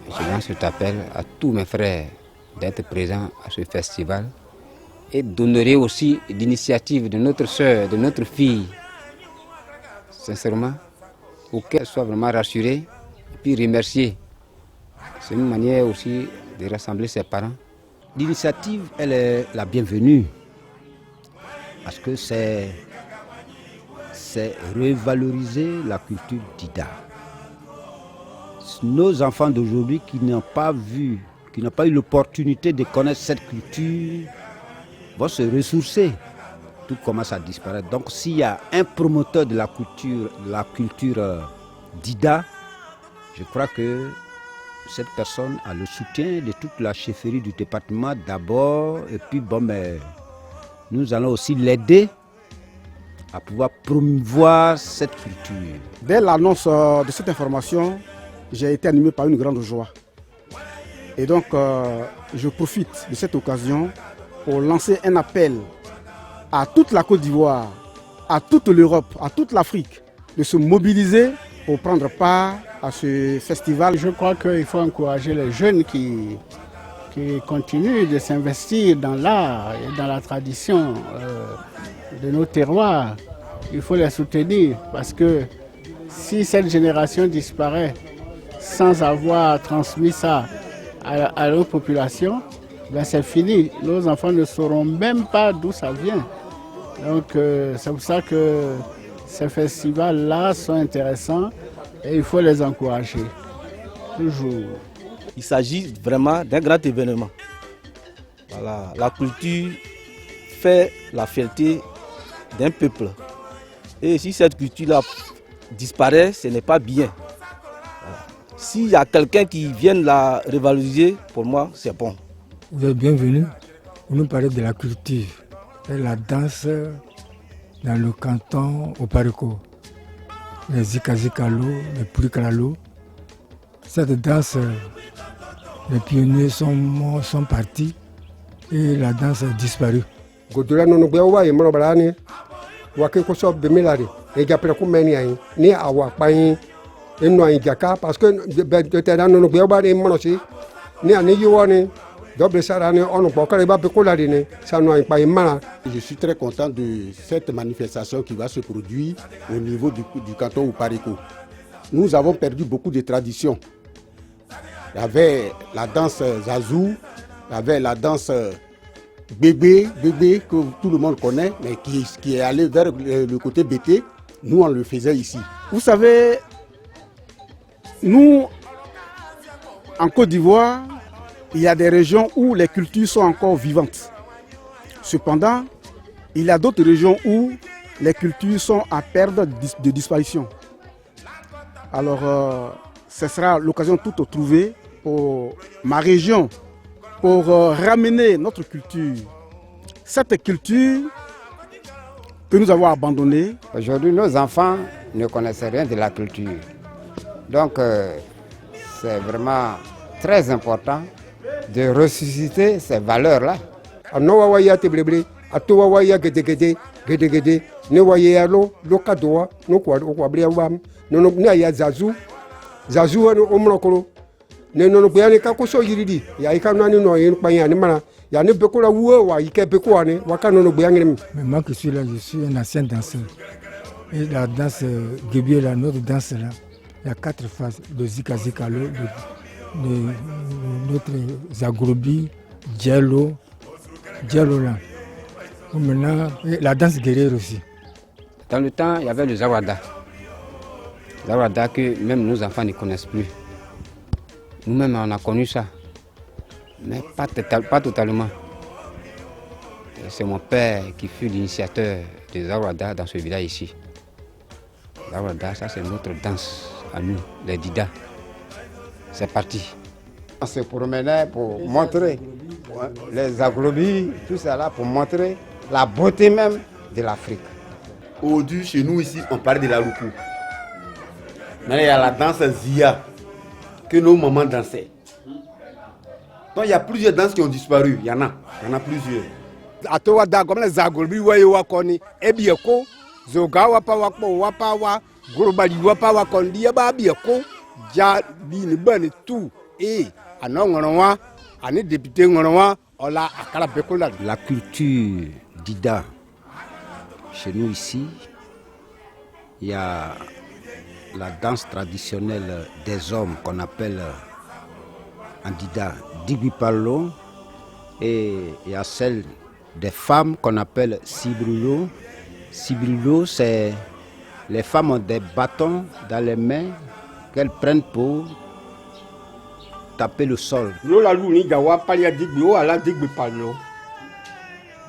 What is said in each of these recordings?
Je lance cet appel à tous mes frères d'être présents à ce festival et d'honorer aussi l'initiative de notre sœur, de notre fille, sincèrement, pour qu'elle soit vraiment rassurée et puis remercier. C'est une manière aussi de rassembler ses parents. L'initiative, elle est la bienvenue parce que c'est revaloriser la culture Dida. Nos enfants d'aujourd'hui qui n'ont pas vu, qui n'ont pas eu l'opportunité de connaître cette culture, vont se ressourcer. Tout commence à disparaître. Donc s'il y a un promoteur de la culture Dida, je crois que cette personne a le soutien de toute la chefferie du département d'abord, et puis nous allons aussi l'aider à pouvoir promouvoir cette culture. Dès l'annonce de cette information, j'ai été animé par une grande joie. Et donc, je profite de cette occasion pour lancer un appel à toute la Côte d'Ivoire, à toute l'Europe, à toute l'Afrique, de se mobiliser pour prendre part à ce festival. Je crois qu'il faut encourager les jeunes qui continuent de s'investir dans l'art et dans la tradition de nos terroirs. Il faut les soutenir parce que si cette génération disparaît sans avoir transmis ça à nos populations, ben c'est fini. Nos enfants ne sauront même pas d'où ça vient. Donc c'est pour ça que ces festivals-là sont intéressants et il faut les encourager. Toujours. Il s'agit vraiment d'un grand événement. Voilà. La culture fait la fierté d'un peuple. Et si cette culture-là disparaît, ce n'est pas bien. Voilà. S'il y a quelqu'un qui vient la revaloriser, pour moi, c'est bon. Vous êtes bienvenus pour nous parler de la culture et la danse dans le canton Oparico. Les Zikazikalo, les Purikalalo. Cette danse, les pionniers sont partis et la danse a disparu. Je suis très content de cette manifestation qui va se produire au niveau du canton Oparico. Nous avons perdu beaucoup de traditions. Il y avait la danse Zazou, il y avait la danse bébé que tout le monde connaît, mais qui est allé vers le côté BT. Nous, on le faisait ici. Vous savez, nous, en Côte d'Ivoire, il y a des régions où les cultures sont encore vivantes. Cependant, il y a d'autres régions où les cultures sont à perdre de disparition. Alors, ce sera l'occasion toute trouvée pour ma région, pour ramener notre culture. Cette culture que nous avons abandonnée. Aujourd'hui, nos enfants ne connaissent rien de la culture. Donc, c'est vraiment très important de ressusciter ces valeurs-là. Mais moi qui suis là, je suis un ancien danseur. Et la danse Guébé, notre danse là, il y a 4 phases. Le Zikazikalo, notre Zagrobi, Djelo là. Maintenant, la danse guerrière aussi. Dans le temps, il y avait le Zawada. Zawada que même nos enfants ne connaissent plus. Nous-mêmes, on a connu ça, mais pas totalement. C'est mon père qui fut l'initiateur de Zawada dans ce village ici. Zawada, ça c'est notre danse à nous, les Dida. C'est parti. On se promenait pour montrer les aglobis, tout ça là, pour montrer la beauté même de l'Afrique. Aujourd'hui, chez nous ici, on parle de la loukou. Maintenant, il y a la danse Zia que nos mamans dansaient. Donc, il y a plusieurs danses qui ont disparu. Il y en a plusieurs. Atowada comme les Zagobi Wayewakoni, Ebieko, Zogawa Pawakpo, Wapawa, Gorobali wapa wakondia babi ko ja bi ni bani tout et anongorowa ani député ngorowa ola akala bekola. La culture d'Ida, chez nous ici, il y a la danse traditionnelle des hommes qu'on appelle en Dida Digipalo, et il y a celle des femmes qu'on appelle Sibrulo. Sibrulo, c'est les femmes ont des bâtons dans les mains qu'elles prennent pour taper le sol. Lola luni gawa palia digbi o ala digbi palo.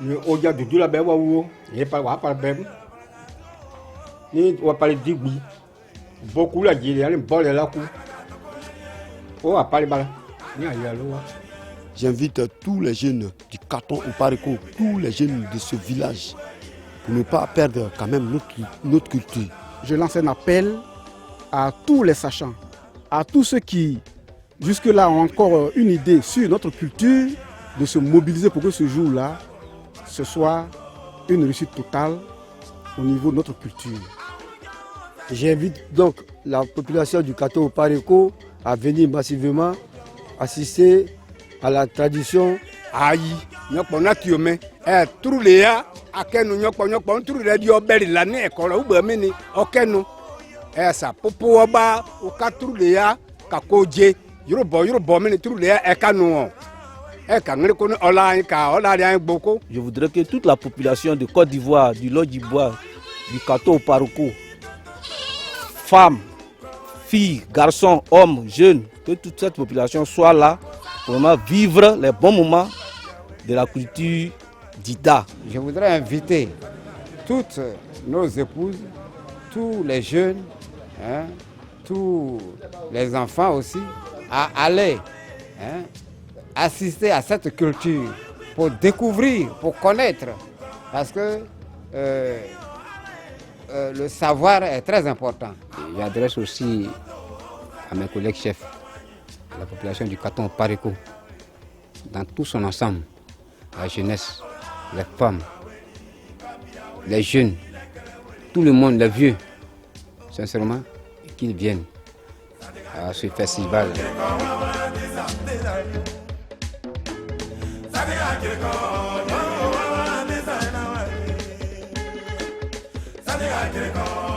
Ni oja dudu la bewa wo, ye pa wa pa bem. Ni wa pa digbi. Beaucoup la jili ale bol la ku. O a pa bala. Ni aya lo wa. J'invite tous les jeunes du canton au Parico, tous les jeunes de ce village, pour ne pas perdre quand même notre culture. Je lance un appel à tous les sachants, à tous ceux qui jusque-là ont encore une idée sur notre culture, de se mobiliser pour que ce jour-là, ce soit une réussite totale au niveau de notre culture. J'invite donc la population du canton au Parico à venir massivement assister à la tradition. Aïe, nyokpona tiome, truléa, akenu nyokpon trulé dio beri l'année école ou bemini, okenu. Ça popo oba, ou ka truléa, kakoje, yorubo mini truléa ekanu. Je voudrais que toute la population de Côte d'Ivoire, du Lodjibois, du canton au Parico, femmes, filles, garçons, hommes, jeunes, que toute cette population soit là pour vraiment vivre les bons moments de la culture d'Ida. Je voudrais inviter toutes nos épouses, tous les jeunes, tous les enfants aussi, à aller assister à cette culture pour découvrir, pour connaître, parce que le savoir est très important. J'adresse aussi à mes collègues chefs, à la population du canton Parico, dans tout son ensemble, la jeunesse, les femmes, les jeunes, tout le monde, les vieux, sincèrement, qu'ils viennent à ce festival. Sadiga